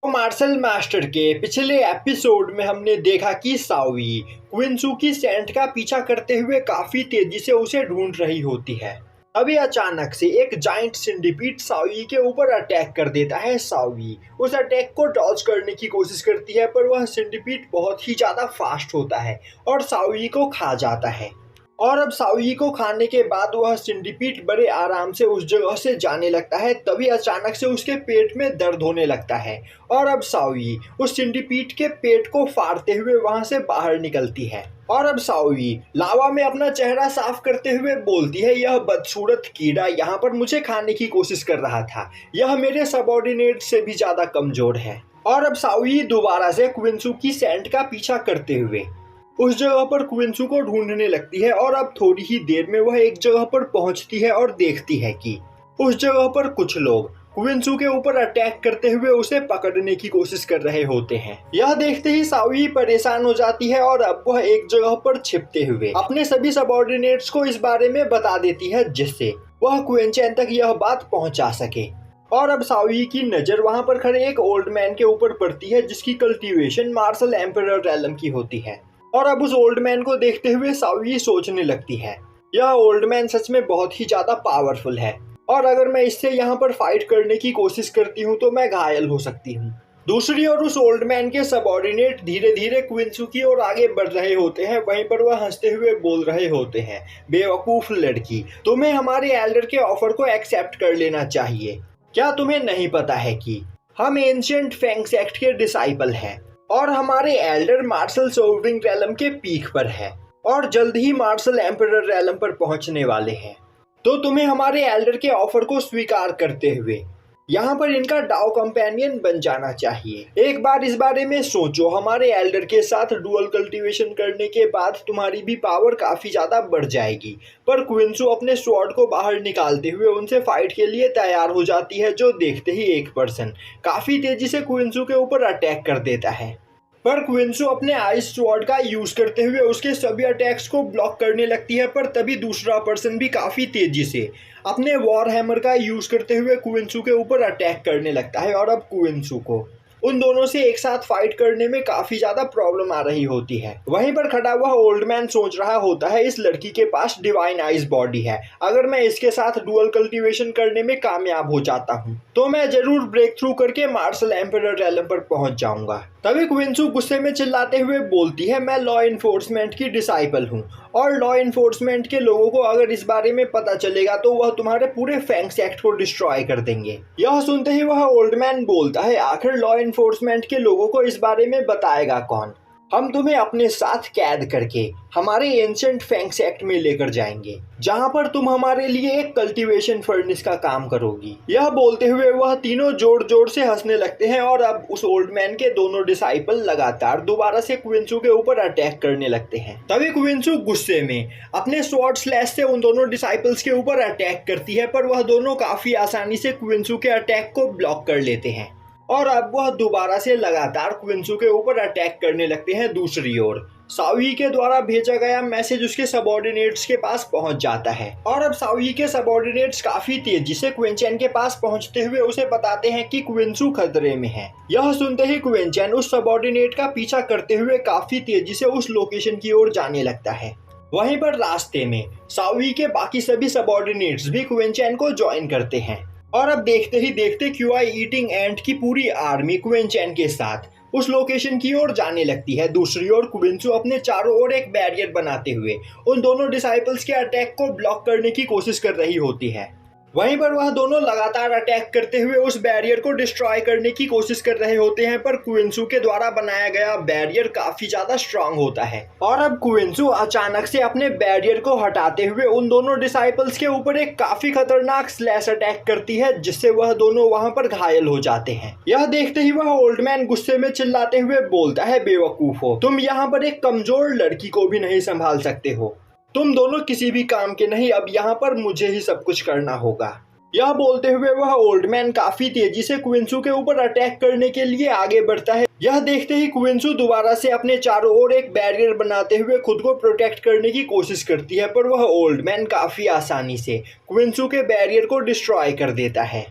तो martial master के पिछले एपिसोड में हमने देखा कि साओई क्विंसू की सेंट का पीछा करते हुए काफी तेजी से उसे ढूंढ रही होती है। अभी अचानक से एक जाइंट सिंडिपीड साओई के ऊपर अटैक कर देता है। साओई उस अटैक को डॉज करने की कोशिश करती है, पर वह सिंडिपीड बहुत ही ज्यादा फास्ट होता है और साओई को खा जाता है। और अब साओई को खाने के बाद वह सिंडिपीड बड़े आराम से उस जगह से जाने लगता है। तभी अचानक से उसके पेट में दर्द होने लगता है और अब साओई उस सिंडिपीड के पेट को फाड़ते हुए वहां से बाहर निकलती है। और अब साओई लावा में अपना चेहरा साफ करते हुए बोलती है, यह बदसूरत कीड़ा यहाँ पर मुझे खाने की कोशिश कर रहा था। यह मेरे सबऑर्डिनेट से भी ज्यादा कमजोर है। और अब साओई दोबारा से क्विंसू की सेंट का पीछा करते हुए उस जगह पर क्विंसू को ढूंढने लगती है। और अब थोड़ी ही देर में वह एक जगह पर पहुंचती है और देखती है कि उस जगह पर कुछ लोग क्विंसू के ऊपर अटैक करते हुए उसे पकड़ने की कोशिश कर रहे होते हैं। यह देखते ही साओई परेशान हो जाती है और अब वह एक जगह पर छिपते हुए अपने सभी सबऑर्डिनेट्स को इस बारे में बता देती है, जिससे वह क्विंचैन तक यह बात पहुंचा सके। और अब साओई की नजर वहां पर खड़े एक ओल्ड मैन के ऊपर पड़ती है, जिसकी कल्टीवेशन मार्शल एम्परर रैलम की होती है। और अब उस ओल्ड मैन को देखते हुए साओई सोचने लगती है, यह ओल्ड मैन सच में बहुत ही ज्यादा पावरफुल है और अगर मैं इससे यहाँ पर फाइट करने की कोशिश करती हूँ तो मैं घायल हो सकती हूँ। दूसरी ओर उस ओल्ड मैन के सबऑर्डिनेट धीरे धीरे क्विंसू की ओर आगे बढ़ रहे होते हैं। वहीं पर वह हंसते हुए बोल रहे होते हैं, बेवकूफ लड़की, तुम्हें हमारे एल्डर के ऑफर को एक्सेप्ट कर लेना चाहिए। क्या तुम्हें नहीं पता है कि हम एंशिएंट फेंग सेक्ट के डिसाइपल हैं और हमारे एल्डर मार्शल सोल्विंग रैलम के पीक पर है और जल्द ही मार्शल एम्परर रैलम पर पहुंचने वाले हैं। तो तुम्हें हमारे एल्डर के ऑफर को स्वीकार करते हुए यहाँ पर इनका डाउ कंपेनियन बन जाना चाहिए। एक बार इस बारे में सोचो, हमारे एल्डर के साथ डुअल कल्टीवेशन करने के बाद तुम्हारी भी पावर काफी ज्यादा बढ़ जाएगी। पर क्विंसू अपने स्वॉर्ड को बाहर निकालते हुए उनसे फाइट के लिए तैयार हो जाती है, जो देखते ही एक पर्सन काफी तेजी से क्विंसू के ऊपर अटैक कर देता है। पर क्विंसू अपने आइस स्वॉर्ड का यूज करते हुए उसके सभी अटैक्स को ब्लॉक करने लगती है। पर तभी दूसरा पर्सन भी काफी तेजी से अपने वॉर हैमर का यूज करते हुए क्विंसू के ऊपर अटैक करने लगता है और अब क्विंसू को उन दोनों से एक साथ फाइट करने में काफी ज्यादा प्रॉब्लम आ रही होती है। वहीं पर खड़ा हुआ ओल्ड मैन सोच रहा होता है, इस लड़की के पास डिवाइन आइस बॉडी है, अगर मैं इसके साथ डुअल कल्टीवेशन करने में कामयाब हो जाता हूँ तो मैं जरूर ब्रेक थ्रू करके मार्शल एम्परर रैलम पर पहुंच जाऊंगा। तभी क्विंसू गुस्से में चिल्लाते हुए बोलती है, मैं लॉ इन्फोर्समेंट की डिसाइपल हूँ और लॉ इन्फोर्समेंट के लोगों को अगर इस बारे में पता चलेगा तो वह तुम्हारे पूरे फेंग सेक्ट को डिस्ट्रॉय कर देंगे। यह सुनते ही वह ओल्ड मैन बोलता है, आखिर लॉ इन्फोर्समेंट के लोगों को इस बारे में बताएगा कौन? हम तुम्हें अपने साथ कैद करके हमारे एंशिएंट फेंग सेक्ट में लेकर जाएंगे, जहां पर तुम हमारे लिए एक कल्टीवेशन फर्नेस का काम करोगी। यह बोलते हुए वह तीनों जोर जोर से हंसने लगते हैं और अब उस ओल्ड मैन के दोनों डिसाइपल लगातार दोबारा से क्विंसू के ऊपर अटैक करने लगते हैं। तभी क्विंसू गुस्से में अपने स्वॉर्ड स्लैश से उन दोनों डिसाइपल्स के ऊपर अटैक करती है, पर वह दोनों काफी आसानी से क्विंसू के अटैक को ब्लॉक कर लेते हैं और अब वह दोबारा से लगातार क्विंसू के ऊपर अटैक करने लगते हैं। दूसरी ओर साओई के द्वारा भेजा गया मैसेज उसके सबऑर्डिनेट्स के पास पहुंच जाता है और अब साओई के सबऑर्डिनेट्स काफी तेजी से क्विंचैन के पास पहुंचते हुए उसे बताते हैं कि क्विंसू खतरे में है। यह सुनते ही क्विंचैन उस सबऑर्डिनेट का पीछा करते हुए काफी तेजी से उस लोकेशन की ओर जाने लगता है। वहीं पर रास्ते में साओई के बाकी सभी सबऑर्डिनेट्स भी क्विंचैन को ज्वाइन करते हैं और अब देखते ही देखते क्यूआई ईटिंग एंट की पूरी आर्मी क्विंचैन के साथ उस लोकेशन की ओर जाने लगती है। दूसरी ओर क्विंसू अपने चारों ओर एक बैरियर बनाते हुए उन दोनों डिसाइपल्स के अटैक को ब्लॉक करने की कोशिश कर रही होती है। वहीं पर वह दोनों लगातार अटैक करते हुए उस बैरियर को डिस्ट्रॉय करने की कोशिश कर रहे होते हैं, पर क्विंसू के द्वारा बनाया गया बैरियर काफी ज्यादा स्ट्रांग होता है और अब क्विंसू अचानक से अपने बैरियर को हटाते हुए उन दोनों डिसाइपल्स के ऊपर एक काफी खतरनाक स्लैश अटैक करती है, जिससे वह दोनों वहां पर घायल हो जाते हैं। यह देखते ही वह ओल्ड मैन गुस्से में चिल्लाते हुए बोलता है, बेवकूफ हो, तुम यहाँ पर एक कमजोर लड़की को भी नहीं संभाल सकते हो, तुम दोनों किसी भी काम के नहीं, अब यहाँ पर मुझे ही सब कुछ करना होगा। यह बोलते हुए वह ओल्ड मैन काफी तेजी से क्विंसू के ऊपर अटैक करने के लिए आगे बढ़ता है। यह देखते ही क्विंसू दोबारा से अपने चारों ओर एक बैरियर बनाते हुए खुद को प्रोटेक्ट करने की कोशिश करती है, पर वह ओल्ड मैन काफी आसानी से क्विंसू के बैरियर को डिस्ट्रॉय कर देता है।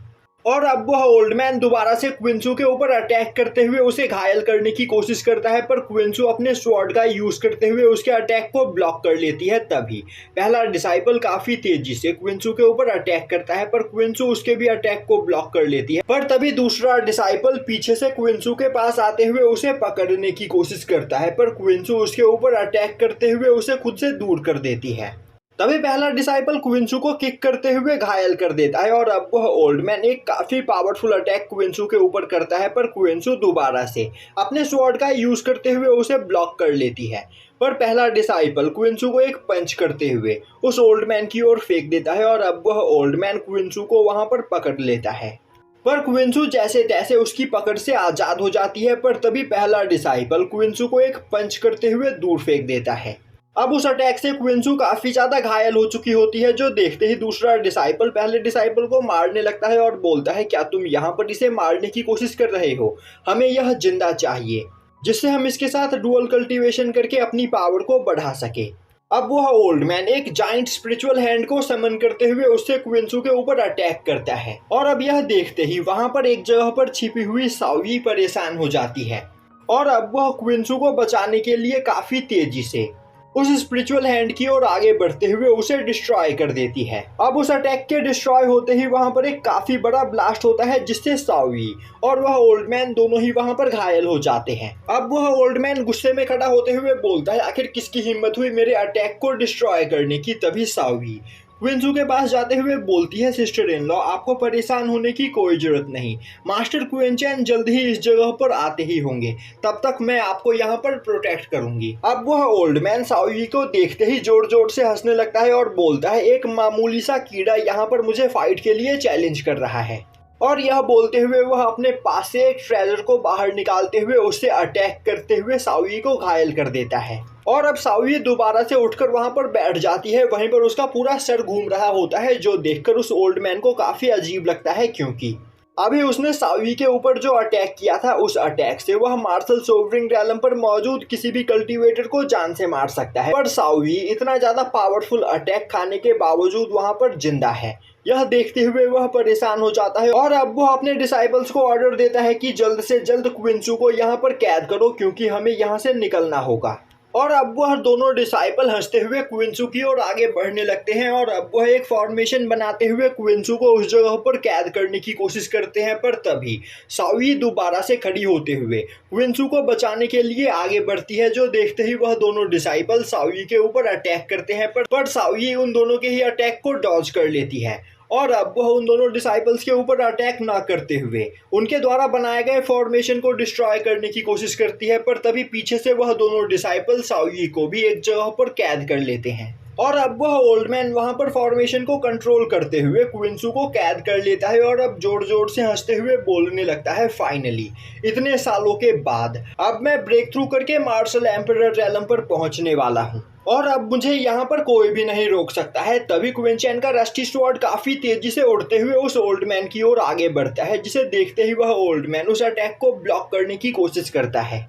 और अब वह ओल्ड मैन दोबारा से क्विंसू के ऊपर अटैक करते हुए उसे घायल करने की कोशिश करता है, पर क्विंसू अपने स्वॉर्ड का यूज करते हुए उसके अटैक को ब्लॉक कर लेती है। तभी पहला डिसाइपल काफी तेजी से क्विंसू के ऊपर अटैक करता है, पर क्विंसू उसके भी अटैक को ब्लॉक कर लेती है। पर तभी दूसरा डिसाइपल पीछे से क्विंसू के पास आते हुए उसे पकड़ने की कोशिश करता है, पर क्विंसू उसके ऊपर अटैक करते हुए उसे खुद से दूर कर देती है। तभी पहला डिसाइपल क्विंसू को किक करते हुए घायल कर देता है और अब वह ओल्ड मैन एक काफी पावरफुल अटैक क्विंसू के ऊपर करता है, पर क्विंसू दोबारा से अपने स्वॉर्ड का यूज करते हुए उसे ब्लॉक कर लेती है। पर पहला डिसाइपल क्विंसू को एक पंच करते हुए उस ओल्ड मैन की ओर फेंक देता है और अब वह ओल्ड मैन क्विंसू को वहां पर पकड़ लेता है। पर क्विंसू जैसे तैसे उसकी पकड़ से आजाद हो जाती है, पर तभी पहला डिसाइपल क्विंसू को एक पंच करते हुए दूर फेंक देता है। अब उस अटैक से क्विंसू काफी ज्यादा घायल हो चुकी होती है, जो देखते ही दूसरा डिसाइपल पहले डिसाइपल को मारने लगता है और बोलता है, क्या तुम यहाँ पर इसे मारने की कोशिश कर रहे हो? हमें यह जिंदा चाहिए, जिससे हम इसके साथ डुअल कल्टीवेशन करके अपनी पावर को बढ़ा सके। अब वह ओल्ड मैन एक जाइंट स्पिरिचुअल हैंड को समन करते हुए उससे क्विंसू के ऊपर अटैक करता है और अब यह देखते ही वहां पर एक जगह पर छिपी हुई सावी परेशान हो जाती है और अब वह क्विंसू को बचाने के लिए काफी तेजी से उस स्पिरिचुअल हैंड की ओर आगे बढ़ते हुए उसे डिस्ट्रॉय कर देती है। अब उस अटैक के डिस्ट्रॉय होते ही वहां पर एक काफी बड़ा ब्लास्ट होता है, जिससे सावी और वह ओल्ड मैन दोनों ही वहां पर घायल हो जाते हैं। अब वह ओल्ड मैन गुस्से में खड़ा होते हुए बोलता है, आखिर किसकी हिम्मत हुई मेरे अटैक को डिस्ट्रॉय करने की? तभी सावी क्विंसू के पास जाते हुए बोलती है, सिस्टर इन लॉ आपको परेशान होने की कोई जरूरत नहीं, मास्टर क्विंचैन जल्द ही इस जगह पर आते ही होंगे, तब तक मैं आपको यहाँ पर प्रोटेक्ट करूंगी। अब वह ओल्ड मैन सावी को देखते ही जोर जोर से हंसने लगता है और बोलता है, एक मामूली सा कीड़ा यहाँ पर मुझे फाइट के लिए चैलेंज कर रहा है। और यह बोलते हुए वह अपने पास से एक ट्रेजर को बाहर निकालते हुए उससे अटैक करते हुए सावी को घायल कर देता है और अब सावी दोबारा से उठकर वहां पर बैठ जाती है। वहीं पर उसका पूरा सर घूम रहा होता है, जो देखकर उस ओल्ड मैन को काफी अजीब लगता है, क्योंकि अभी उसने सावी के ऊपर जो अटैक किया था उस अटैक से वह मार्शल सोवरिंग रैलम पर मौजूद किसी भी कल्टीवेटर को जान से मार सकता है, पर सावी इतना ज्यादा पावरफुल अटैक खाने के बावजूद वहां पर जिंदा है। यह देखते हुए वह परेशान हो जाता है और अब वह अपने डिसाइपल्स को ऑर्डर देता है कि जल्द से जल्द क्विंसू को यहाँ पर कैद करो, क्योंकि हमें यहाँ से निकलना होगा। और अब वह दोनों डिसाइपल हंसते हुए क्विंसू की ओर आगे बढ़ने लगते हैं और अब वह एक फॉर्मेशन बनाते हुए क्विंसू को उस जगह पर कैद करने की कोशिश करते हैं, पर तभी सावी दोबारा से खड़ी होते हुए क्विंसू को बचाने के लिए आगे बढ़ती है, जो देखते ही वह दोनों डिसाइपल सावी के ऊपर अटैक करते हैं, पर सावी उन दोनों के ही अटैक को डॉज कर लेती है और अब वह उन दोनों डिसाइपल्स के ऊपर अटैक ना करते हुए उनके द्वारा बनाए गए फॉर्मेशन को डिस्ट्रॉय करने की कोशिश करती है, पर तभी पीछे से वह दोनों डिसाइपल सावी को भी एक जगह पर कैद कर लेते हैं और अब वह ओल्ड मैन वहां पर फॉर्मेशन को कंट्रोल करते हुए क्विंसू को कैद कर लेता है और अब जोर जोर से हंसते हुए बोलने लगता है, फाइनली इतने सालों के बाद अब मैं ब्रेक थ्रू करके मार्शल एम्परर रैलम पर पहुंचने वाला हूं और अब मुझे यहाँ पर कोई भी नहीं रोक सकता है। तभी क्विंचैन का रस्टी स्वॉर्ड काफी तेजी से उड़ते हुए उस ओल्ड मैन की ओर आगे बढ़ता है, जिसे देखते ही वह ओल्ड मैन उस अटैक को ब्लॉक करने की कोशिश करता है,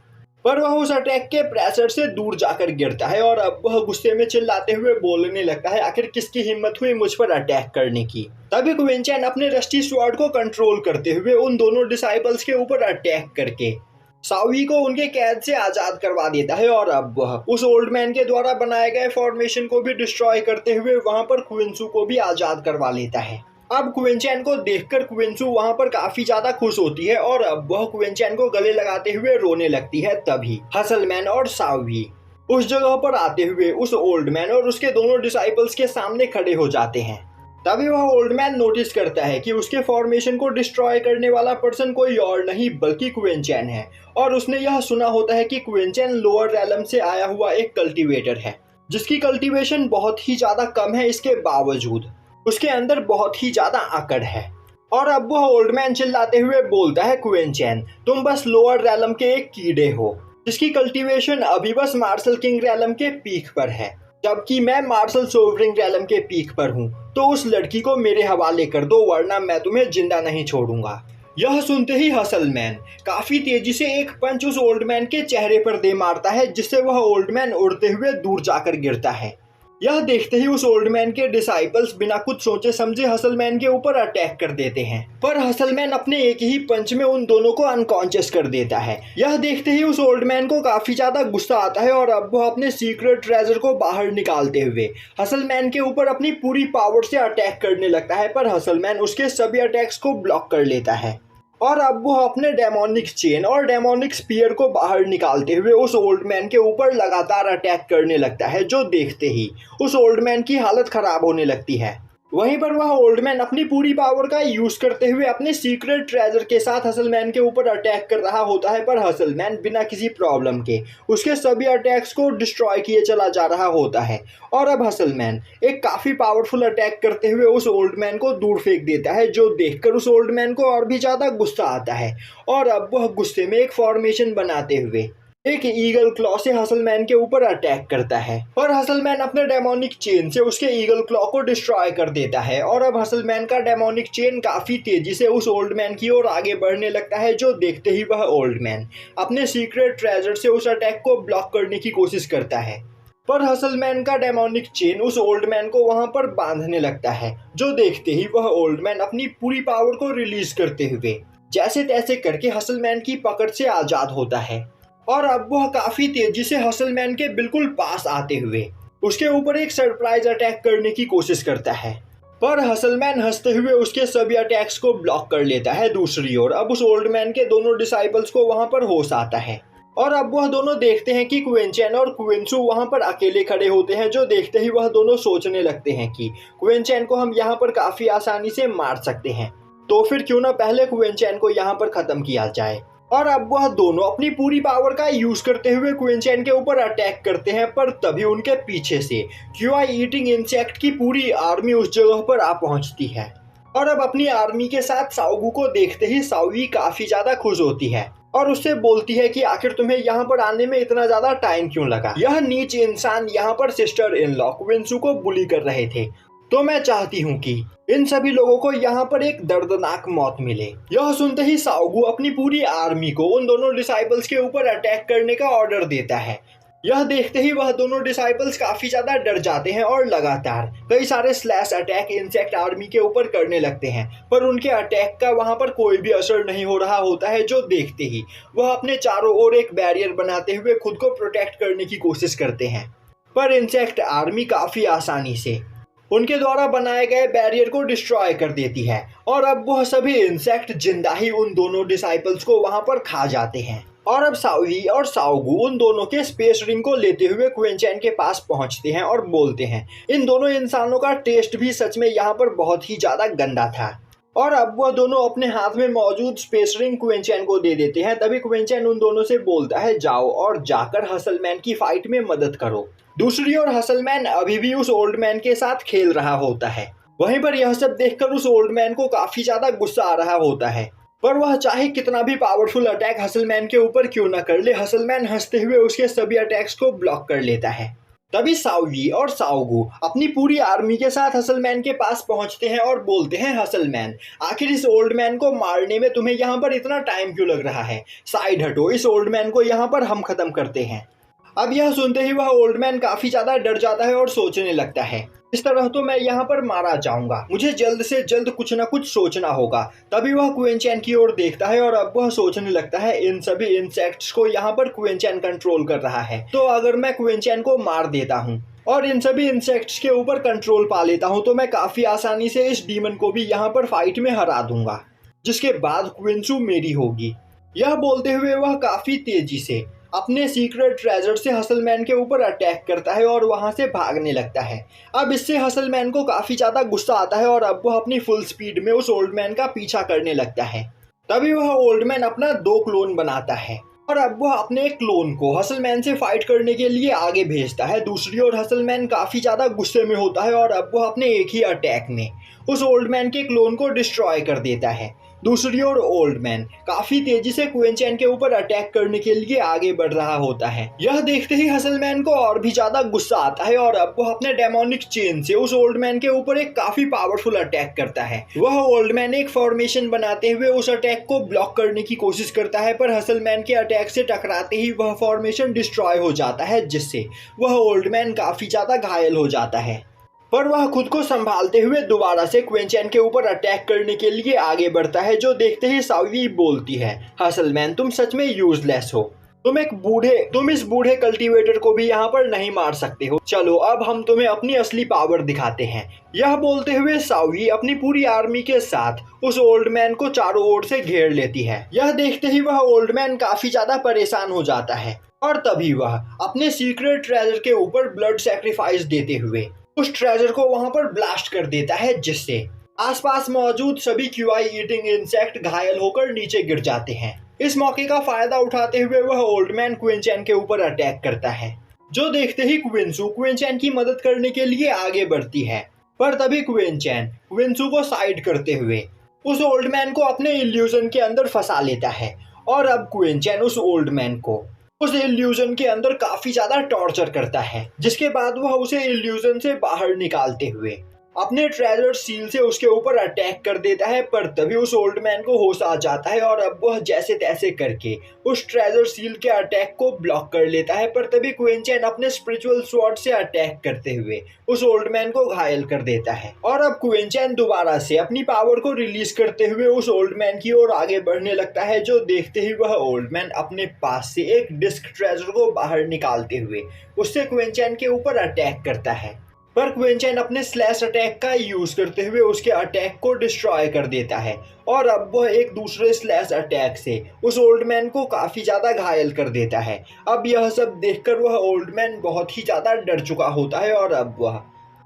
पर वह उस अटैक के प्रेशर से दूर जाकर गिरता है और अब वह गुस्से में चिल्लाते हुए बोलने लगता है, आखिर किसकी हिम्मत हुई मुझ पर अटैक करने की? तभी क्विंचैन अपने रस्टी स्वॉर्ड को कंट्रोल करते हुए उन दोनों डिसाइपल्स के ऊपर अटैक करके सावी को उनके कैद से आजाद करवा देता है और अब वह उस ओल्ड मैन के द्वारा बनाए गए फॉर्मेशन को भी डिस्ट्रॉय करते हुए वहां पर क्विंसू को भी आजाद करवा लेता है। अब क्विंचैन को देखकर क्विंसू वहां पर काफी ज्यादा खुश होती है और अब वह क्विंचैन को गले लगाते हुए रोने लगती है। तभी हसलमैन और सावी उस जगह पर आते हुए उस ओल्ड मैन और उसके दोनों डिसाइपल्स के सामने खड़े हो जाते हैं। तभी वह ओल्ड मैन नोटिस करता है कि उसके फॉर्मेशन को डिस्ट्रॉय करने वाला पर्सन कोई और नहीं बल्कि क्विंचैन है और उसने यह सुना होता है कि क्विंचैन लोअर रैलम से आया हुआ एक कल्टीवेटर है, जिसकी कल्टीवेशन बहुत ही ज्यादा कम है, इसके बावजूद उसके अंदर बहुत ही ज्यादा आकड़ है। और अब वह ओल्ड मैन चिल्लाते हुए बोलता है, क्विंचैन तुम बस लोअर रैलम के एक कीड़े हो, जिसकी कल्टीवेशन अभी बस मार्शल किंग रैलम के पीक पर है, जबकि मैं मार्शल सोवरिंग रैलम के पीक पर हूँ, तो उस लड़की को मेरे हवाले कर दो वरना मैं तुम्हें जिंदा नहीं छोड़ूंगा। यह सुनते ही हसलमैन काफी तेजी से एक पंच उस ओल्ड मैन के चेहरे पर दे मारता है, जिससे वह ओल्ड मैन उड़ते हुए दूर जाकर गिरता है यह देखते ही उस ओल्ड मैन के डिसाइपल्स बिना कुछ सोचे समझे हसलमैन के ऊपर अटैक कर देते हैं, पर हसलमैन अपने एक ही पंच में उन दोनों को अनकॉन्शियस कर देता है। यह देखते ही उस ओल्ड मैन को काफी ज्यादा गुस्सा आता है और अब वह अपने सीक्रेट ट्रेजर को बाहर निकालते हुए हसलमैन के ऊपर अपनी पूरी पावर से अटैक करने लगता है, पर हसलमैन उसके सभी अटैक्स को ब्लॉक कर लेता है और अब वो अपने डेमोनिक चेन और डेमोनिक स्पीयर को बाहर निकालते हुए उस ओल्ड मैन के ऊपर लगातार अटैक करने लगता है, जो देखते ही उस ओल्ड मैन की हालत खराब होने लगती है। वहीं पर वह ओल्ड मैन अपनी पूरी पावर का यूज करते हुए अपने सीक्रेट ट्रेजर के साथ हसलमैन के ऊपर अटैक कर रहा होता है, पर हसलमैन बिना किसी प्रॉब्लम के उसके सभी अटैक्स को डिस्ट्रॉय किए चला जा रहा होता है और अब हसलमैन एक काफी पावरफुल अटैक करते हुए उस ओल्ड मैन को दूर फेंक देता है, जो देखकर उस ओल्ड मैन को और भी ज्यादा गुस्सा आता है और अब वह गुस्से में एक फॉर्मेशन बनाते हुए एक ईगल क्लॉ से हसलमैन के ऊपर अटैक करता है, पर हसलमैन अपने डेमोनिक चेन से उसके ईगल क्लॉ को डिस्ट्रॉय कर देता है और अब हसलमैन का डेमोनिक चेन काफी तेजी से उस ओल्ड मैन की ओर आगे बढ़ने लगता है, जो देखते ही वह ओल्ड मैन अपने सीक्रेट ट्रेजर से उस अटैक को ब्लॉक करने की कोशिश करता है, पर हसलमैन का डेमोनिक चेन उस ओल्ड मैन को वहां पर बांधने लगता है, जो देखते ही वह ओल्ड मैन अपनी पूरी पावर को रिलीज करते हुए जैसे तैसे करके हसलमैन की पकड़ से आजाद होता है और अब वह काफी तेजी से हसलमैन के बिल्कुल पास आते हुए उसके ऊपर एक सरप्राइज अटैक करने की कोशिश करता है, पर हसलमैन हंसते हुए उसके सभी अटैक्स को ब्लॉक कर लेता है। दूसरी ओर अब उस ओल्ड मैन के दोनों डिसाइपल्स को वहां पर होश आता है और अब वह दोनों देखते हैं कि क्विंचैन और क्विंसू वहां पर अकेले खड़े होते हैं, जो देखते ही वह दोनों सोचने लगते हैं कि क्विंचैन को हम यहाँ पर काफी आसानी से मार सकते हैं, तो फिर क्यों ना पहले क्विंचैन को यहाँ पर खत्म किया जाए। और अब वह दोनों अपनी पूरी पावर का यूज करते हुए क्विंचैन के ऊपर अटैक करते हैं, पर तभी उनके पीछे से क्यूआई ईटिंग इंसेक्ट की पूरी आर्मी उस जगह पर आ पहुंचती है और अब अपनी आर्मी के साथ साओगू को देखते ही साओगी काफी ज्यादा खुश होती है और उससे बोलती है कि आखिर तुम्हें यहाँ पर आने में इतना ज्यादा टाइम क्यों लगा। यह नीच इंसान यहाँ पर सिस्टर इन लॉ क्विंसू को बुली कर रहे थे, तो मैं चाहती हूँ कि इन सभी लोगों को यहाँ पर एक दर्दनाक मौत मिले। यह सुनते ही साओगू अपनी पूरी आर्मी को उन दोनों डिसाइपल्स के ऊपर अटैक करने का ऑर्डर देता है। यह देखते ही वह दोनों डिसाइपल्स काफी ज्यादा डर जाते हैं और लगातार कई सारे स्लैश अटैक इंसेक्ट आर्मी के ऊपर करने लगते हैं, पर उनके अटैक का वहां पर कोई भी असर नहीं हो रहा होता है, जो देखते ही वह अपने चारों ओर एक बैरियर बनाते हुए खुद को प्रोटेक्ट करने की कोशिश करते हैं, पर इंसेक्ट आर्मी काफी आसानी से उनके द्वारा बनाए गए बैरियर को डिस्ट्रॉय कर देती है और अब वह सभी इंसेक्ट जिंदा ही उन दोनों डिसाइपल्स को वहां पर खा जाते हैं। और अब साओई और साओगू उन दोनों के स्पेस रिंग को लेते हुए क्विंचैन के पास पहुंचते हैं और बोलते हैं इन दोनों इंसानों का टेस्ट भी सच में यहाँ पर बहुत ही ज्यादा गंदा था। और अब वह दोनों अपने हाथ में मौजूद स्पेस रिंग क्विंचैन को दे देते हैं। तभी क्विंचैन उन दोनों से बोलता है जाओ और जाकर हसलमैन की फाइट में मदद करो। दूसरी ओर हसलमैन अभी भी उस ओल्ड मैन के साथ खेल रहा होता है। वहीं पर यह सब देखकर उस ओल्ड मैन को काफी ज्यादा गुस्सा आ रहा होता है, पर वह चाहे कितना भी पावरफुल अटैक हसलमैन के ऊपर क्यों न कर ले, हसलमैन हंसते हुए उसके सभी अटैक्स को ब्लॉक कर लेता है। तभी साओई और साओगू अपनी पूरी आर्मी के साथ हसलमैन के पास पहुंचते हैं और बोलते हैं हसलमैन आखिर इस ओल्ड मैन को मारने में तुम्हें यहाँ पर इतना टाइम क्यों लग रहा है, साइड हटो, इस ओल्ड मैन को यहाँ पर हम खत्म करते हैं। अब यह सुनते ही वह ओल्ड मैन काफी ज्यादा डर जाता है और सोचने लगता है इस तरह तो मैं यहाँ पर मारा जाऊंगा, मुझे जल्द से जल्द कुछ न कुछ सोचना होगा। तभी वह क्विंचैन की ओर देखता है और अब वह सोचने लगता है इन सभी इंसेक्ट्स को यहाँ पर क्विंचैन कंट्रोल कर रहा है, तो अगर मैं क्विंचैन को मार देता हूँ और इन सभी इंसेक्ट्स के ऊपर कंट्रोल पा लेता हूँ तो मैं काफी आसानी से इस डीमन को भी यहाँ पर फाइट में हरा दूंगा, जिसके बाद क्विंसू मेरी होगी। यह बोलते हुए वह काफी तेजी से अपने सीक्रेट ट्रेजर से हसलमैन के ऊपर अटैक करता है और वहां से भागने लगता है। अब इससे हसलमैन को काफी ज्यादा गुस्सा आता है और अब वह अपनी फुल स्पीड में उस ओल्ड मैन का पीछा करने लगता है। तभी वह ओल्ड मैन अपना 2 क्लोन बनाता है और अब वह अपने एक क्लोन को हसलमैन से फाइट करने के लिए आगे भेजता है। दूसरी ओर हसलमैन काफी ज्यादा गुस्से में होता है और अब वह अपने एक ही अटैक में उस ओल्ड मैन के क्लोन को डिस्ट्रॉय कर देता है, दूसरी ओर ओल्ड मैन काफी तेजी से क्विंचैन के ऊपर अटैक करने के लिए आगे बढ़ रहा होता है। यह देखते ही हसलमैन को और भी ज्यादा गुस्सा आता है और अब वो अपने डेमोनिक चेन से उस ओल्ड मैन के ऊपर एक काफी पावरफुल अटैक करता है। वह ओल्ड मैन एक फॉर्मेशन बनाते हुए उस अटैक को ब्लॉक करने की कोशिश करता है, पर हसलमैन के अटैक से टकराते ही वह फॉर्मेशन डिस्ट्रॉय हो जाता है, जिससे वह ओल्ड मैन काफी ज्यादा घायल हो जाता है। पर वह खुद को संभालते हुए दोबारा से क्विंचैन के ऊपर अटैक करने के लिए आगे बढ़ता है, जो देखते ही सावी बोलती है, हसलमैन तुम सच में यूजलेस हो। तुम इस बूढ़े कल्टीवेटर को भी यहाँ पर नहीं मार सकते हो। चलो अब हम तुम्हें अपनी असली पावर दिखाते हैं। यह बोलते हुए सावी अपनी पूरी आर्मी के साथ उस ओल्ड मैन को चारों ओर से घेर लेती है। यह देखते ही वह ओल्ड मैन काफी ज्यादा परेशान हो जाता है और तभी वह अपने सीक्रेट ट्रेजर के ऊपर ब्लड सैक्रिफाइस देते हुए उस ट्रेजर को वहां पर ब्लास्ट कर देता है, जिससे आसपास मौजूद सभी क्यूआई ईटिंग इंसेक्ट घायल होकर नीचे गिर जाते हैं। इस मौके का फायदा उठाते हुए वह ओल्ड मैन क्विंचैन के ऊपर अटैक करता है, जो देखते ही क्विंसू क्विंचैन की मदद करने के लिए आगे बढ़ती है। पर तभी क्विंचैन क्विंसू को साइड करते हुए उस ओल्ड मैन को अपने इल्यूजन के अंदर फंसा लेता है और अब क्विंचैन उस ओल्ड मैन को उस इल्यूजन के अंदर काफी ज्यादा टॉर्चर करता है, जिसके बाद वह उसे इल्यूजन से बाहर निकालते हुए अपने ट्रेजर सील से उसके ऊपर अटैक कर देता है। पर तभी उस ओल्ड मैन को होश आ जाता है और अब वह जैसे तैसे करके उस ट्रेजर सील के अटैक को ब्लॉक कर लेता है। पर तभी क्विंचैन अपने स्पिरिचुअल स्वॉर्ड से अटैक करते हुए उस ओल्ड मैन को घायल कर देता है और अब क्विंचैन दोबारा से अपनी पावर को रिलीज करते हुए उस ओल्ड मैन की ओर आगे बढ़ने लगता है, जो देखते ही वह ओल्ड मैन अपने पास से एक डिस्क ट्रेजर को बाहर निकालते हुए उससे क्विंचैन के ऊपर अटैक करता है। पर क्विंचैन अपने स्लैश अटैक का यूज करते हुए उसके अटैक को डिस्ट्रॉय कर देता है और अब वह एक दूसरे स्लैश अटैक से उस ओल्ड मैन को काफी ज्यादा घायल कर देता है। अब यह सब देखकर वह ओल्ड मैन बहुत ही ज्यादा डर चुका होता है और अब वह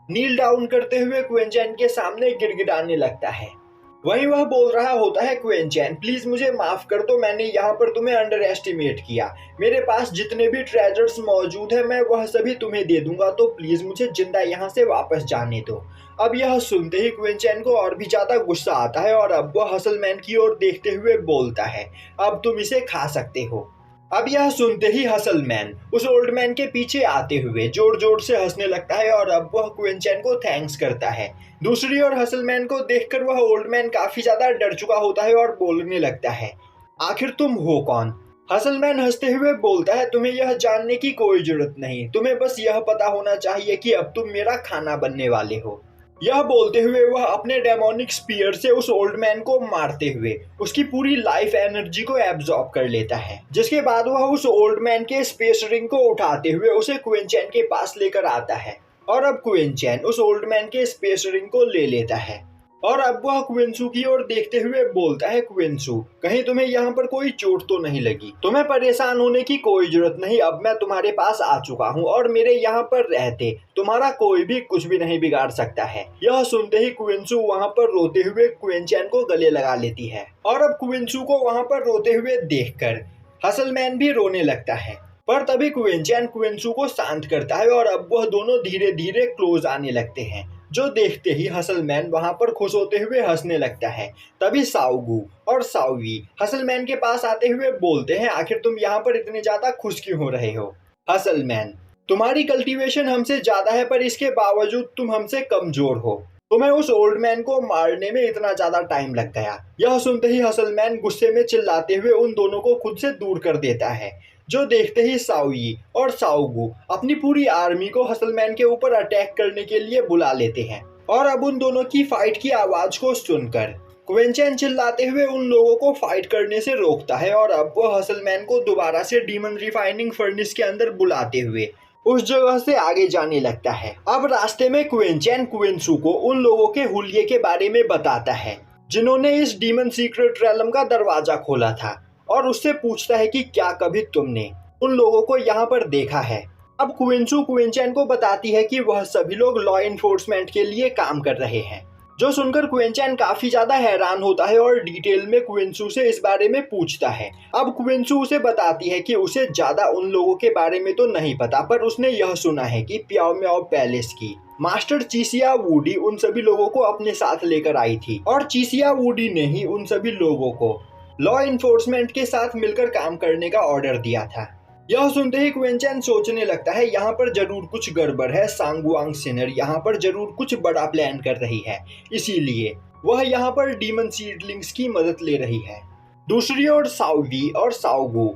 नील डाउन करते हुए क्विंचैन के सामने गिड़गिड़ाने लगता है। वहीं वह बोल रहा होता है, क्विंचैन प्लीज मुझे माफ कर दो, मैंने यहाँ पर तुम्हें अंडर एस्टिमेट किया। मेरे पास जितने भी ट्रेजर्स मौजूद है मैं वह सभी तुम्हें दे दूंगा, तो प्लीज मुझे जिंदा यहाँ से वापस जाने दो। अब यह सुनते ही क्विंचैन को और भी ज्यादा गुस्सा आता है और अब वह हसलमैन की ओर देखते हुए बोलता है, अब तुम इसे खा सकते हो। अब यह सुनते ही हसलमैन उस ओल्ड मैन के पीछे आते हुए जोर जोर से हंसने लगता है और अब वह क्विंचैन को थैंक्स करता है। दूसरी ओर हसलमैन को देखकर वह ओल्ड मैन काफी ज्यादा डर चुका होता है और बोलने लगता है, आखिर तुम हो कौन? हसलमैन हंसते हुए बोलता है, तुम्हें यह जानने की कोई जरूरत नहीं, तुम्हें बस यह पता होना चाहिए कि अब तुम मेरा खाना बनने वाले हो। यह बोलते हुए वह अपने डेमोनिक स्पीयर से उस ओल्ड मैन को मारते हुए उसकी पूरी लाइफ एनर्जी को एब्जॉर्ब कर लेता है, जिसके बाद वह उस ओल्ड मैन के स्पेस रिंग को उठाते हुए उसे क्विंचैन के पास लेकर आता है और अब क्विंचैन उस ओल्ड मैन के स्पेस रिंग को ले लेता है और अब वह क्विंसू की ओर देखते हुए बोलता है, क्विंसू कहीं तुम्हें यहाँ पर कोई चोट तो नहीं लगी? तुम्हें परेशान होने की कोई जरूरत नहीं, अब मैं तुम्हारे पास आ चुका हूँ और मेरे यहाँ पर रहते तुम्हारा कोई भी कुछ भी नहीं बिगाड़ सकता है। यह सुनते ही क्विंसू वहाँ पर रोते हुए क्विंचैन को गले लगा लेती है और अब क्विंसू को वहाँ पर रोते हुए देखकर हसलमैन भी रोने लगता है। पर तभी क्विंचैन क्विंसू को शांत करता है और अब वह दोनों धीरे धीरे क्लोज आने लगते हैं, जो देखते ही हसलमैन वहां पर खुश होते हुए हंसने लगता है। तभी साउगू और सावी हसलमैन के पास आते हुए बोलते हैं, आखिर तुम यहाँ पर इतने ज्यादा खुश क्यों हो रहे हो? हसलमैन तुम्हारी कल्टीवेशन हमसे ज्यादा है पर इसके बावजूद तुम हमसे कमजोर हो, तुम्हें उस ओल्ड मैन को मारने में इतना ज्यादा टाइम लग गया। यह सुनते ही हसलमैन गुस्से में चिल्लाते हुए उन दोनों को खुद से दूर कर देता है, जो देखते ही सावी और साउगू अपनी पूरी आर्मी को हसलमैन के ऊपर अटैक करने के लिए बुला लेते हैं और अब उन दोनों की फाइट की आवाज को सुनकर क्विंचैन चिल्लाते हुए उन लोगों को फाइट करने से रोकता है और अब वो हसलमैन को दोबारा से डीमन रिफाइनिंग फर्नेस के अंदर बुलाते हुए उस जगह से आगे जाने लगता है। अब रास्ते में क्विंचैन क्विंसू को उन लोगों के हुलिये के बारे में बताता है जिन्होंने इस डीमन सीक्रेट रैलम का दरवाजा खोला था और उससे पूछता है कि क्या कभी तुमने उन लोगों को यहाँ पर देखा है। अब क्विंसू क्विंचैन को बताती है कि वह सभी लोग लॉ इन्फोर्समेंट के लिए काम कर रहे हैं, जो सुनकर क्विंचैन काफी ज्यादा हैरान होता है और डिटेल में क्विंसू से इस बारे में पूछता है। अब क्विंसू उसे बताती है कि उसे ज्यादा उन लोगों के बारे में तो नहीं पता, पर उसने यह सुना है कि प्याओ म्याओ पैलेस की मास्टर चीसिया वुडी उन सभी लोगों को अपने साथ लेकर आई थी और चीसिया वुडी ने ही उन सभी लोगों को लॉ इन्फोर्समेंट के साथ मिलकर काम करने का ऑर्डर दिया था। यह सुनते ही क्विंचन सोचने लगता है यहाँ पर जरूर कुछ गड़बड़ है, सांगवांग सिनर यहाँ पर जरूर कुछ बड़ा प्लान कर रही है, इसीलिए वह यहाँ पर डीमन सीडलिंग्स की मदद ले रही है। दूसरी ओर साओवी और साओगू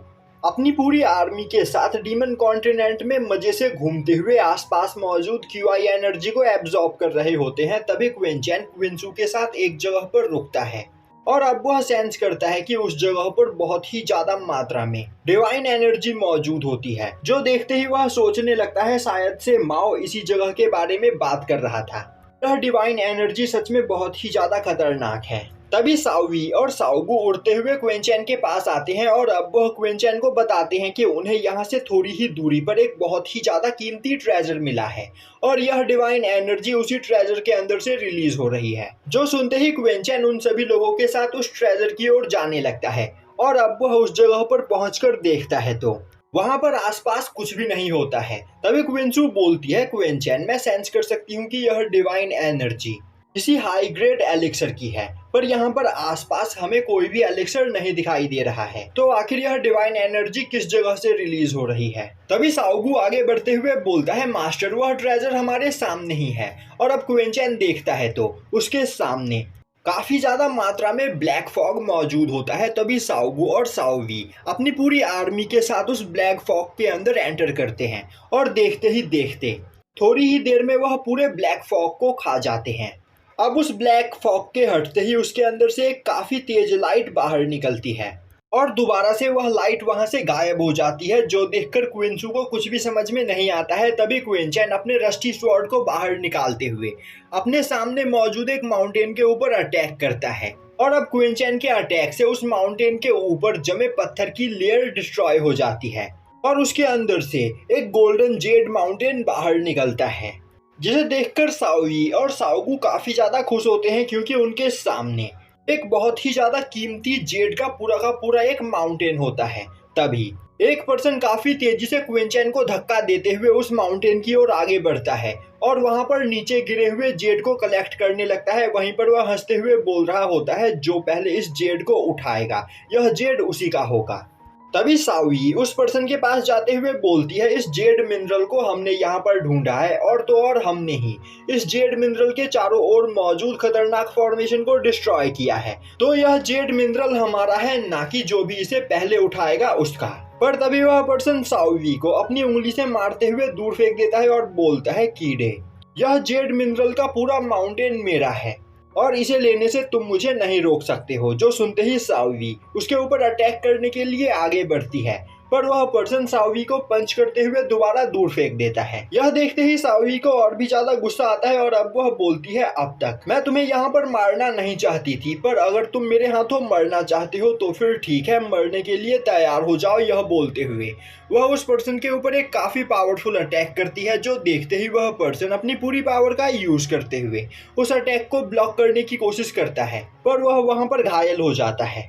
अपनी पूरी आर्मी के साथ डीमन कॉन्टिनेंट में मजे से घूमते हुए आसपास मौजूद क्यूआई एनर्जी को एब्जॉर्ब कर रहे होते हैं। तभी क्विंचन क्विंसू के साथ एक जगह पर रुकता है और अब वह सेंस करता है कि उस जगह पर बहुत ही ज्यादा मात्रा में डिवाइन एनर्जी मौजूद होती है, जो देखते ही वह सोचने लगता है शायद से माओ इसी जगह के बारे में बात कर रहा था। यह डिवाइन एनर्जी सच में बहुत ही ज्यादा खतरनाक है। तभी साओवी और साओगू उड़ते हुए क्विंचन के पास आते हैं और अब वह क्विंचन को बताते हैं कि उन्हें यहाँ से थोड़ी ही दूरी पर एक बहुत ही ज्यादा कीमती ट्रेजर मिला है और यह डिवाइन एनर्जी उसी ट्रेजर के अंदर से रिलीज हो रही है। जो सुनते ही क्विंचन उन सभी लोगों के साथ उस ट्रेजर की ओर जाने लगता है और अब वह उस जगह पर पहुंचकर देखता है तो वहां पर आसपास कुछ भी नहीं होता है। तभी क्विंसू बोलती है, क्विंचन मैं सेंस कर सकती हूँ कि यह डिवाइन एनर्जी किसी हाई ग्रेड एलिक्सर की है, पर यहाँ पर आसपास हमें कोई भी एलिक्सर नहीं दिखाई दे रहा है, तो आखिर यह डिवाइन एनर्जी किस जगह से रिलीज हो रही है। तभी साओगू आगे बढ़ते हुए बोलता है, मास्टर वह ट्रेजर हमारे सामने ही है। और अब क्विंचन देखता है तो उसके सामने काफी ज्यादा मात्रा में ब्लैक फॉग मौजूद होता है। तभी साओगू और साओवी अपनी पूरी आर्मी के साथ उस ब्लैक फॉग के अंदर एंटर करते हैं और देखते ही देखते थोड़ी ही देर में वह पूरे ब्लैक फॉग को खा जाते हैं। अब उस ब्लैक फॉग के हटते ही उसके अंदर से एक काफी तेज लाइट बाहर निकलती है और दोबारा से वह लाइट वहां से गायब हो जाती है, जो देखकर क्विंसू को कुछ भी समझ में नहीं आता है। तभी क्विंचन अपने रस्टी स्वॉर्ड को बाहर निकालते हुए अपने सामने मौजूद एक माउंटेन के ऊपर अटैक करता है और अब क्विंचन के अटैक से उस माउंटेन के ऊपर जमे पत्थर की लेयर डिस्ट्रॉय हो जाती है और उसके अंदर से एक गोल्डन जेड माउंटेन बाहर निकलता है, जिसे देखकर साओवी और साओगू काफी ज्यादा खुश होते हैं क्योंकि उनके सामने एक बहुत ही ज्यादा कीमती जेड का पूरा एक माउंटेन होता है। तभी एक पर्सन काफी तेजी से क्विंचन को धक्का देते हुए उस माउंटेन की ओर आगे बढ़ता है और वहां पर नीचे गिरे हुए जेड को कलेक्ट करने लगता है। वहीं पर वह हंसते हुए बोल रहा होता है, जो पहले इस जेड को उठाएगा यह जेड उसी का होगा। तभी सावी उस पर्सन के पास जाते हुए बोलती है, इस जेड मिनरल को हमने यहाँ पर ढूंढा है और तो और हमने ही इस जेड मिनरल के चारों ओर मौजूद खतरनाक फॉर्मेशन को डिस्ट्रॉय किया है, तो यह जेड मिनरल हमारा है, ना कि जो भी इसे पहले उठाएगा उसका। पर तभी वह पर्सन सावी को अपनी उंगली से मारते हुए दूर फेंक देता है और बोलता है, कीड़े यह जेड मिनरल का पूरा माउंटेन मेरा है और इसे लेने से तुम मुझे नहीं रोक सकते हो। जो सुनते ही सावी उसके ऊपर अटैक करने के लिए आगे बढ़ती है, पर वह पर्सन सावी को पंच करते हुए दोबारा दूर फेंक देता है। यह देखते ही सावी को और भी ज्यादा गुस्सा आता है और अब वह बोलती है, अब तक मैं तुम्हें यहाँ पर मारना नहीं चाहती थी, पर अगर तुम मेरे हाथों मरना चाहते हो तो फिर ठीक है, मरने के लिए तैयार हो जाओ। यह बोलते हुए वह उस पर्सन के ऊपर एक काफी पावरफुल अटैक करती है, जो देखते ही वह पर्सन अपनी पूरी पावर का यूज करते हुए उस अटैक को ब्लॉक करने की कोशिश करता है, पर वह वहां पर घायल हो जाता है।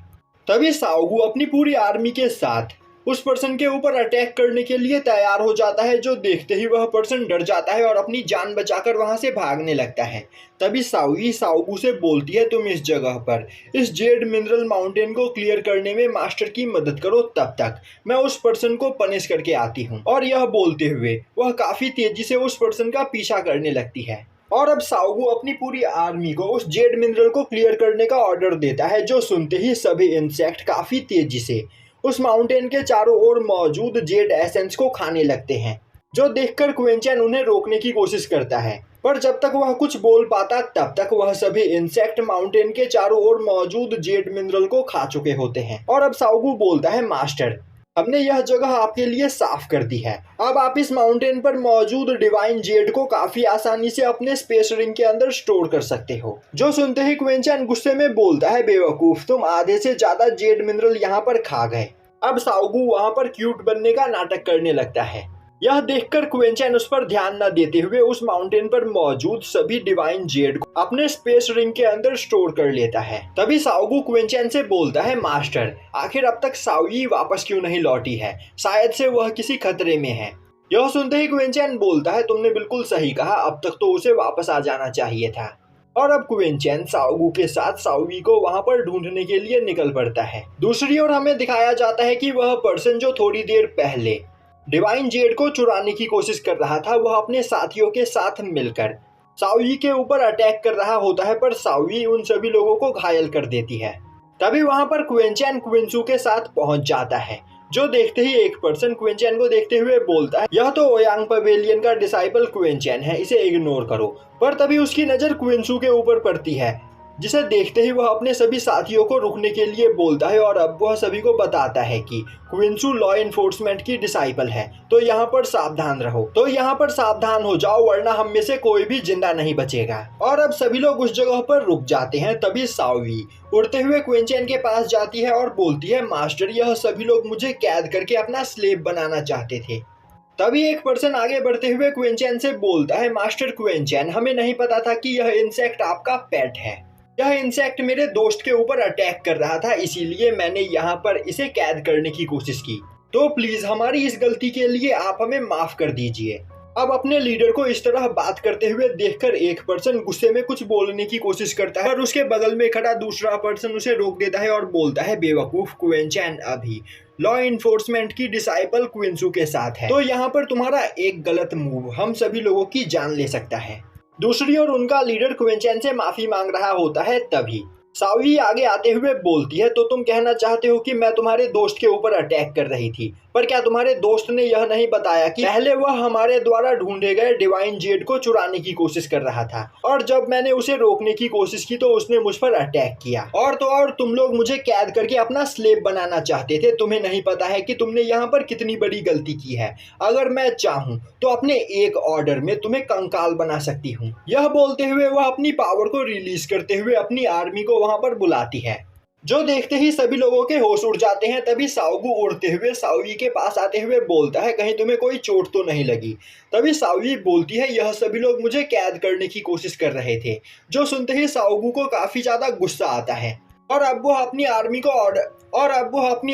तभी साओगू अपनी पूरी आर्मी के साथ उस पर्सन के ऊपर अटैक करने के लिए तैयार हो जाता है, जो देखते ही वह पर्सन डर जाता है और अपनी जान बचाकर वहां से भागने लगता है। तभी सावी साओगू से बोलती है, तुम इस जगह पर इस जेड मिनरल माउंटेन को क्लियर करने में मास्टर की मदद करो, तब तक मैं उस पर्सन को पनिश करके आती हूँ। और यह बोलते हुए वह काफी तेजी से उस पर्सन का पीछा करने लगती है और अब साओगू अपनी पूरी आर्मी को उस जेड मिनरल को क्लियर करने का ऑर्डर देता है, जो सुनते ही सभी इंसेक्ट काफी तेजी से उस माउंटेन के चारों ओर मौजूद जेड एसेंस को खाने लगते हैं, जो देखकर क्विंचन उन्हें रोकने की कोशिश करता है, पर जब तक वह कुछ बोल पाता तब तक वह सभी इंसेक्ट माउंटेन के चारों ओर मौजूद जेड मिनरल को खा चुके होते हैं। और अब साओगू बोलता है, मास्टर हमने यह जगह आपके लिए साफ कर दी है, अब आप इस माउंटेन पर मौजूद डिवाइन जेड को काफी आसानी से अपने स्पेस रिंग के अंदर स्टोर कर सकते हो। जो सुनते ही क्विंचन गुस्से में बोलता है, बेवकूफ तुम आधे से ज्यादा जेड मिनरल यहाँ पर खा गए। अब साओगू वहां पर क्यूट बनने का नाटक करने लगता है। यह देखकर क्विंचन उस पर ध्यान न देते हुए उस माउंटेन पर मौजूद सभी डिवाइन जेड को अपने स्पेस रिंग के अंदर स्टोर कर लेता है। तभी साओगू क्विंचन से बोलता है, मास्टर आखिर अब तक सावी वापस क्यों नहीं लौटी है, शायद से वह किसी खतरे में है। यह सुनते ही क्विंचैन बोलता है, तुमने बिल्कुल सही कहा, अब तक तो उसे वापस आ जाना चाहिए था। और अब क्विंचैन साओगू के साथ साओवी को वहां पर ढूंढने के लिए निकल पड़ता है। दूसरी ओर हमें दिखाया जाता है कि वह पर्सन जो थोड़ी देर पहले डिवाइन जेड को चुराने की कोशिश कर रहा था, वह अपने साथियों के साथ मिलकर साओई के ऊपर अटैक कर रहा होता है, पर साओई उन सभी लोगों को घायल कर देती है। तभी वहां पर क्विंचैन क्विंसू के साथ पहुंच जाता है, जो देखते ही एक पर्सन क्विंचैन को देखते हुए बोलता है, यह तो ओयांग पवेलियन का डिसाइपल क्विंचैन है, इसे इग्नोर करो। पर तभी उसकी नजर क्विंसू के ऊपर पड़ती है, जिसे देखते ही वह अपने सभी साथियों को रुकने के लिए बोलता है और अब वह सभी को बताता है कि क्विंसू लॉ इन्फोर्समेंट की डिसाइपल है, तो यहाँ पर सावधान हो जाओ, वरना हम में से कोई भी जिंदा नहीं बचेगा। और अब सभी लोग उस जगह पर रुक जाते हैं। तभी साओवी उड़ते हुए क्विंचैन के पास जाती है और बोलती है, मास्टर, यह सभी लोग मुझे कैद करके अपना स्लेव बनाना चाहते थे। तभी एक पर्सन आगे बढ़ते हुए क्विंचैन से बोलता है, मास्टर क्विंचैन, हमें नहीं पता था कि यह इंसेक्ट आपका पेट है। यह इंसेक्ट मेरे दोस्त के ऊपर अटैक कर रहा था, इसीलिए मैंने यहाँ पर इसे कैद करने की कोशिश की। तो प्लीज हमारी इस गलती के लिए आप हमें माफ कर दीजिए। अब अपने लीडर को इस तरह बात करते हुए देखकर एक पर्सन गुस्से में कुछ बोलने की कोशिश करता है, और उसके बगल में खड़ा दूसरा पर्सन उसे रोक देता है और बोलता है, बेवकूफ, क्विंचैन अभी लॉ इन्फोर्समेंट की डिसाइपल क्विंसू के साथ है, तो यहाँ पर तुम्हारा एक गलत मूव हम सभी लोगों की जान ले सकता है। दूसरी ओर उनका लीडर क्विंचैन से माफी मांग रहा होता है। तभी सावी आगे आते हुए बोलती है, तो तुम कहना चाहते हो कि मैं तुम्हारे दोस्त के ऊपर अटैक कर रही थी, पर क्या तुम्हारे दोस्त ने यह नहीं बताया कि पहले वह हमारे द्वारा ढूंढे गए डिवाइन जेड को चुराने की कोशिश कर रहा था, और जब मैंने उसे रोकने की कोशिश की तो उसने मुझ पर अटैक किया, और तो और तुम लोग मुझे कैद करके अपना स्लेव बनाना चाहते थे। तुम्हें नहीं पता है कि तुमने यहाँ पर कितनी बड़ी गलती की है। अगर मैं चाहूँ तो अपने एक ऑर्डर में तुम्हें कंकाल बना सकती हूँ। यह बोलते हुए वह अपनी पावर को रिलीज करते हुए अपनी आर्मी को वहां पर बुलाती है, जो देखते ही सभी लोगों के होश उड़ जाते हैं। तभी साओगू उड़ते हुए साओवी के पास आते हुए बोलता है, कहीं तुम्हें कोई चोट तो नहीं लगी। तभी साओवी बोलती है, यह सभी लोग मुझे कैद करने की कोशिश कर रहे थे। जो सुनते ही साओगू को काफी ज्यादा गुस्सा आता है, और अब वह अपनी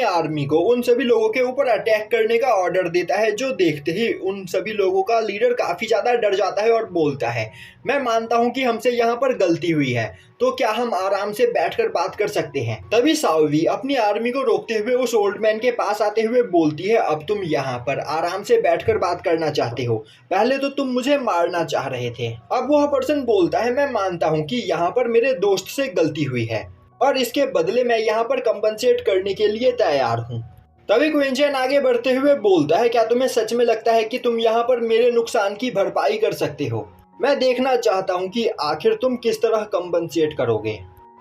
आर्मी को उन सभी लोगों के ऊपर अटैक करने का ऑर्डर देता है, जो देखते ही उन सभी लोगों का लीडर काफी ज्यादा डर जाता है और बोलता है, मैं मानता हूं कि हमसे यहाँ पर गलती हुई है, तो क्या हम आराम से बैठकर बात कर सकते हैं। तभी साओवी अपनी आर्मी को रोकते हुए उस ओल्ड मैन के पास आते हुए बोलती है, अब तुम यहाँ पर आराम से बैठकर बात करना चाहते हो, पहले तो तुम मुझे मारना चाह रहे थे। अब वह पर्सन बोलता है, मैं मानता हूँ कि यहाँ पर मेरे दोस्त से गलती हुई है, और इसके बदले मैं यहाँ पर कंपनसेट करने के लिए तैयार हूँ। तभी क्विंचैन आगे बढ़ते हुए बोलता है, क्या तुम्हें सच में लगता है कि तुम यहाँ पर मेरे नुकसान की भरपाई कर सकते हो? मैं देखना चाहता हूँ कि आखिर तुम किस तरह कंपनसेट करोगे।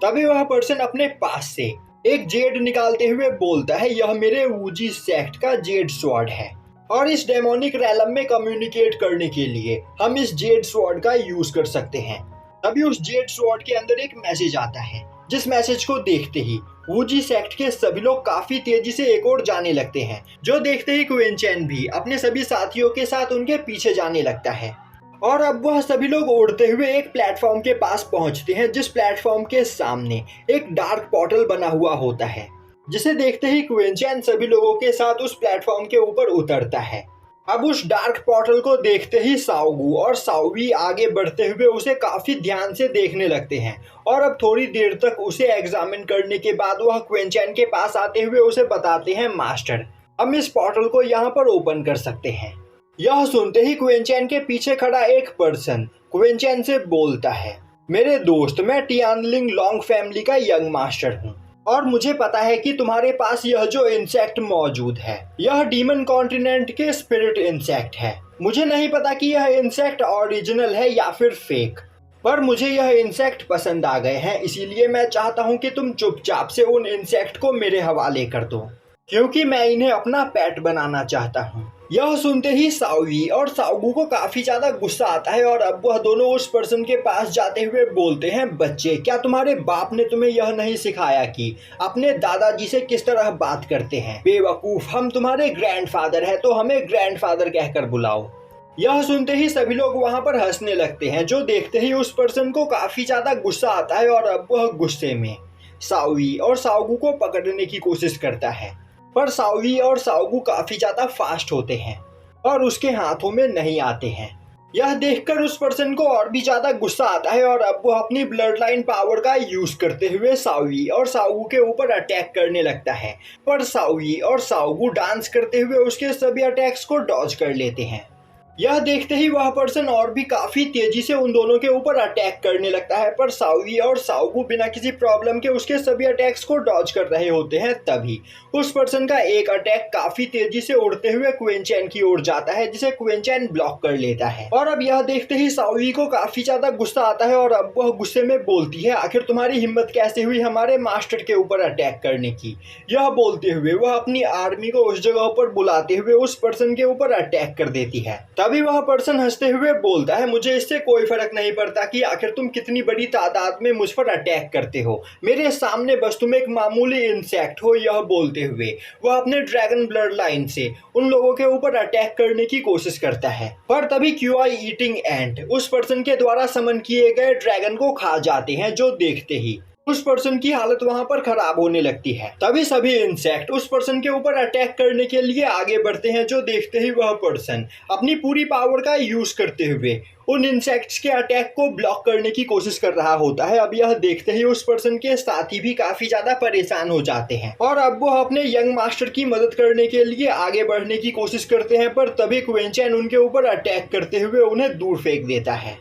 तभी वह पर्सन अपने पास से एक जेड निकालते हुए बोलता है, यह मेरे वूजी सेक्ट का जेड स्वॉर्ड है, और इस डेमोनिक रैलम में कम्युनिकेट करने के लिए हम इस जेड स्वॉर्ड का यूज कर सकते हैं। तभी उस जेड स्वॉर्ड के अंदर एक मैसेज आता है, जिस मैसेज को देखते ही वूजी सेक्ट के सभी लोग काफी तेजी से एक और जाने लगते हैं, जो देखते ही क्विंचैन भी अपने सभी साथियों के साथ उनके पीछे जाने लगता है। और अब वह सभी लोग उड़ते हुए एक प्लेटफॉर्म के पास पहुंचते हैं, जिस प्लेटफॉर्म के सामने एक डार्क पोर्टल बना हुआ होता है, जिसे देखते ही क्विंचैन सभी लोगों के साथ उस प्लेटफॉर्म के ऊपर उतरता है। अब उस डार्क पोर्टल को देखते ही साओगू और साओवी आगे बढ़ते हुए उसे काफी ध्यान से देखने लगते हैं, और अब थोड़ी देर तक उसे एग्जामिन करने के बाद वह क्विंचैन के पास आते हुए उसे बताते हैं, मास्टर, हम इस पोर्टल को यहाँ पर ओपन कर सकते हैं। यह सुनते ही क्विंचैन के पीछे खड़ा एक पर्सन क्विंचैन से बोलता है, मेरे दोस्त, मैं टियानलिंग लॉन्ग फैमिली का यंग मास्टर हूँ, और मुझे पता है कि तुम्हारे पास यह जो इंसेक्ट मौजूद है, यह डीमन कॉन्टिनेंट के स्पिरिट इंसेक्ट है। मुझे नहीं पता कि यह इंसेक्ट ओरिजिनल है या फिर फेक, पर मुझे यह इंसेक्ट पसंद आ गए हैं, इसीलिए मैं चाहता हूँ कि तुम चुपचाप से उन इंसेक्ट को मेरे हवाले कर दो, क्योंकि मैं इन्हें अपना पेट बनाना चाहता हूँ। यह सुनते ही साओवी और साओगू को काफी ज्यादा गुस्सा आता है, और अब वह दोनों उस पर्सन के पास जाते हुए बोलते हैं, बच्चे, क्या तुम्हारे बाप ने तुम्हें यह नहीं सिखाया कि अपने दादाजी से किस तरह बात करते हैं? बेवकूफ, हम तुम्हारे ग्रैंडफादर हैं, तो हमें ग्रैंडफादर कहकर बुलाओ। यह सुनते ही सभी लोग वहां पर हंसने लगते हैं, जो देखते ही उस पर्सन को काफी ज्यादा गुस्सा आता है, और अब वह गुस्से में साओवी और साओगू को पकड़ने की कोशिश करता है, पर साओवी और साओगू काफी ज्यादा फास्ट होते हैं, और उसके हाथों में नहीं आते हैं। यह देखकर उस पर्सन को और भी ज्यादा गुस्सा आता है और अब वो अपनी ब्लड लाइन पावर का यूज करते हुए साओई और साओगू के ऊपर अटैक करने लगता है, पर साओई और साओगू डांस करते हुए उसके सभी अटैक्स को डॉज कर लेते हैं। यह देखते ही वह पर्सन और भी काफी तेजी से उन दोनों के ऊपर अटैक करने लगता है, पर साओई और साओगू बिना किसी प्रॉब्लम के उसके सभी अटैक्स को डॉज कर रहे होते हैं। तभी उस पर्सन का एक अटैक काफी तेजी से उड़ते हुए क्वीन चैन की ओर जाता है, जिसे क्वीन चैन ब्लॉक कर लेता है। और अब यह देखते ही साओई को काफी ज्यादा गुस्सा आता है और अब वह गुस्से में बोलती है, आखिर तुम्हारी हिम्मत कैसे हुई हमारे मास्टर के ऊपर अटैक करने की। यह बोलते हुए वह अपनी आर्मी को उस जगह पर बुलाते हुए उस पर्सन के ऊपर अटैक कर देती है। तभी वह पर्सन हंसते हुए बोलता है, मुझे इससे कोई फर्क नहीं पड़ता कि आखिर तुम कितनी बड़ी तादाद में मुझ पर अटैक करते हो, मेरे सामने बस तुम एक मामूली इंसेक्ट हो। यह बोलते हुए वह अपने ड्रैगन ब्लड लाइन से उन लोगों के ऊपर अटैक करने की कोशिश करता है, पर तभी क्यूआई ईटिंग एंट उस पर्सन के द्वारा समन किए गए ड्रैगन को खा जाते हैं, जो देखते ही उस पर्सन की हालत वहां पर खराब होने लगती है। तभी सभी इंसेक्ट उस पर्सन के ऊपर अटैक करने के लिए आगे बढ़ते हैं, जो देखते ही वह पर्सन अपनी पूरी पावर का यूज करते हुए उन इंसेक्ट्स के अटैक को ब्लॉक करने की कोशिश कर रहा होता है। अब यह देखते ही उस पर्सन के साथी भी काफी ज्यादा परेशान हो जाते हैं और अब वो अपने यंग मास्टर की मदद करने के लिए आगे बढ़ने की कोशिश करते हैं, पर तभी क्वीन चैन उनके ऊपर अटैक करते हुए उन्हें दूर फेंक देता है।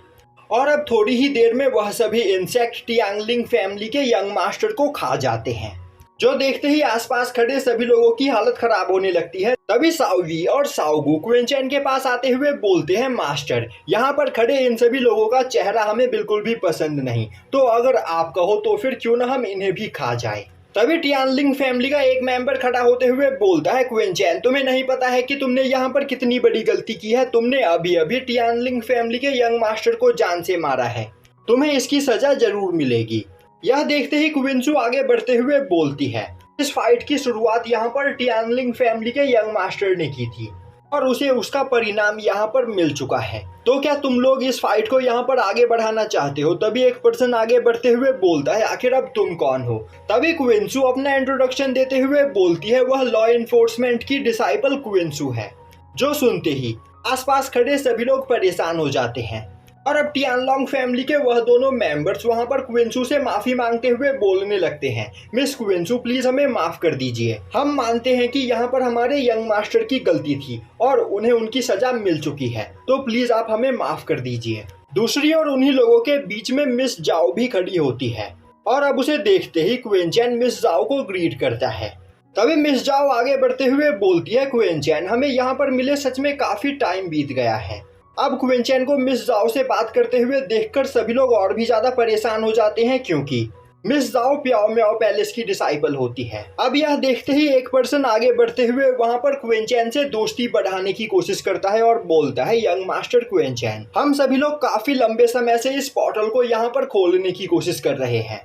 और अब थोड़ी ही देर में वह सभी इंसेक्ट टियांगलिंग फैमिली के यंग मास्टर को खा जाते हैं, जो देखते ही आसपास खड़े सभी लोगों की हालत खराब होने लगती है। तभी साओई और साओगू क्वीन चैन के पास आते हुए बोलते हैं, मास्टर यहाँ पर खड़े इन सभी लोगों का चेहरा हमें बिल्कुल भी पसंद नहीं, तो अगर आप कहो तो फिर क्यों ना हम इन्हें भी खा जाए। तभी टियांगलिंग फैमिली का एक मेंबर खड़ा होते हुए बोलता है, क्वीन चैन तुम्हें नहीं पता है कि तुमने यहाँ पर कितनी बड़ी गलती की है, तुमने अभी अभी टियांगलिंग फैमिली के यंग मास्टर को जान से मारा है, तुम्हें इसकी सजा जरूर मिलेगी। यह देखते ही क्विंसू आगे बढ़ते हुए बोलती है, इस फाइट की शुरुआत यहाँ पर टियांगलिंग फैमिली के यंग मास्टर ने की थी और उसे उसका परिणाम यहाँ पर मिल चुका है, तो क्या तुम लोग इस फाइट को यहाँ पर आगे बढ़ाना चाहते हो। तभी एक पर्सन आगे बढ़ते हुए बोलता है, आखिर अब तुम कौन हो। तभी क्विंसू अपना इंट्रोडक्शन देते हुए बोलती है, वह लॉ इन्फोर्समेंट की डिसाइपल क्विंसू है। जो सुनते ही आसपास खड़े सभी लोग परेशान हो जाते हैं और अब टियानलोंग फैमिली के वह दोनों मेंबर्स वहां पर क्विंसू से माफी मांगते हुए बोलने लगते हैं, मिस क्विंसू प्लीज हमें माफ कर दीजिए, हम मानते हैं कि यहाँ पर हमारे यंग मास्टर की गलती थी और उन्हें उनकी सजा मिल चुकी है, तो प्लीज आप हमें माफ कर दीजिए। दूसरी ओर उन्हीं लोगों के बीच में मिस जाओ भी खड़ी होती है और अब उसे देखते ही क्वीन चैन मिस जाओ को ग्रीट करता है। तभी मिस जाओ आगे बढ़ते हुए बोलती है, क्वीन चैन हमें यहाँ पर मिले सच में काफी टाइम बीत गया है। अब क्वीन चैन को मिस जाओ से बात करते हुए देखकर सभी लोग और भी ज्यादा परेशान हो जाते हैं, क्योंकि मिस जाओ प्याओ म्याओ पैलेस की डिसाइपल होती है। अब यह देखते ही एक पर्सन आगे बढ़ते हुए वहां पर क्वीन चैन से दोस्ती बढ़ाने की कोशिश करता है और बोलता है, यंग मास्टर क्वीन चैन हम सभी लोग काफी लंबे समय से इस पोर्टल को यहाँ पर खोलने की कोशिश कर रहे हैं,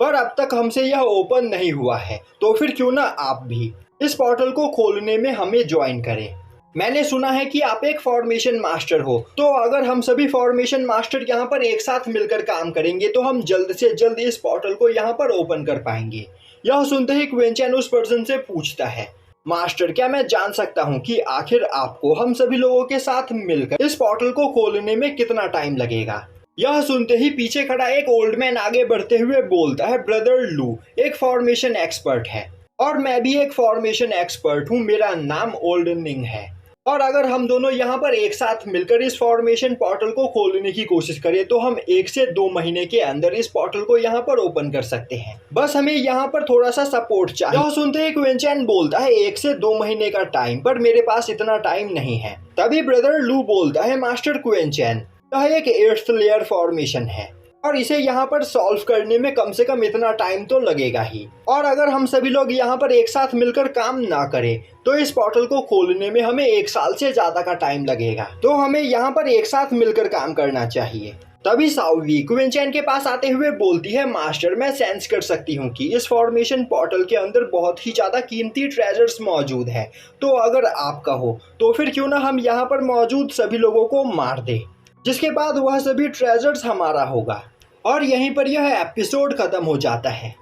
पर अब तक हमसे यह ओपन नहीं हुआ है, तो फिर क्यों ना आप भी इस पोर्टल को खोलने में हमें ज्वाइन करें। मैंने सुना है कि आप एक फॉर्मेशन मास्टर हो, तो अगर हम सभी फॉर्मेशन मास्टर यहाँ पर एक साथ मिलकर काम करेंगे तो हम जल्द से जल्द इस पोर्टल को यहाँ पर ओपन कर पाएंगे। यह सुनते ही क्वीन चैन उस पर्सन से पूछता है, मास्टर क्या मैं जान सकता हूँ कि आखिर आपको हम सभी लोगों के साथ मिलकर इस पोर्टल को खोलने में कितना टाइम लगेगा। यह सुनते ही पीछे खड़ा एक ओल्ड मैन आगे बढ़ते हुए बोलता है, ब्रदर लू एक फॉर्मेशन एक्सपर्ट है और मैं भी एक फॉर्मेशन एक्सपर्ट हूँ, मेरा नाम ओल्डनिंग है, और अगर हम दोनों यहाँ पर एक साथ मिलकर इस फॉर्मेशन पोर्टल को खोलने की कोशिश करें तो हम 1 से 2 महीने के अंदर इस पोर्टल को यहाँ पर ओपन कर सकते हैं, बस हमें यहाँ पर थोड़ा सा सपोर्ट चाहिए। यह सुनते ही क्वीन चैन बोलता है, 1 से 2 महीने का टाइम, पर मेरे पास इतना टाइम नहीं है। तभी ब्रदर लू बोलता है, मास्टर क्वीन चैन यह एक 8th लेयर फॉर्मेशन है और इसे यहाँ पर सॉल्व करने में कम से कम इतना टाइम तो लगेगा ही, और अगर हम सभी लोग यहाँ पर एक साथ मिलकर काम ना करें तो इस पोर्टल को खोलने में हमें 1 साल से ज्यादा का टाइम लगेगा, तो हमें यहाँ पर एक साथ मिलकर काम करना चाहिए। तभी साओवी क्वीन चैन के पास आते हुए बोलती है, मास्टर मैं सेंस कर सकती हूँ कि इस फॉर्मेशन पोर्टल के अंदर बहुत ही ज्यादा कीमती ट्रेजर्स मौजूद है, तो अगर आप कहो तो फिर क्यों ना हम यहाँ पर मौजूद सभी लोगों को मार दे, जिसके बाद वह सभी ट्रेजर्स हमारा होगा। और यहीं पर यह एपिसोड खत्म हो जाता है।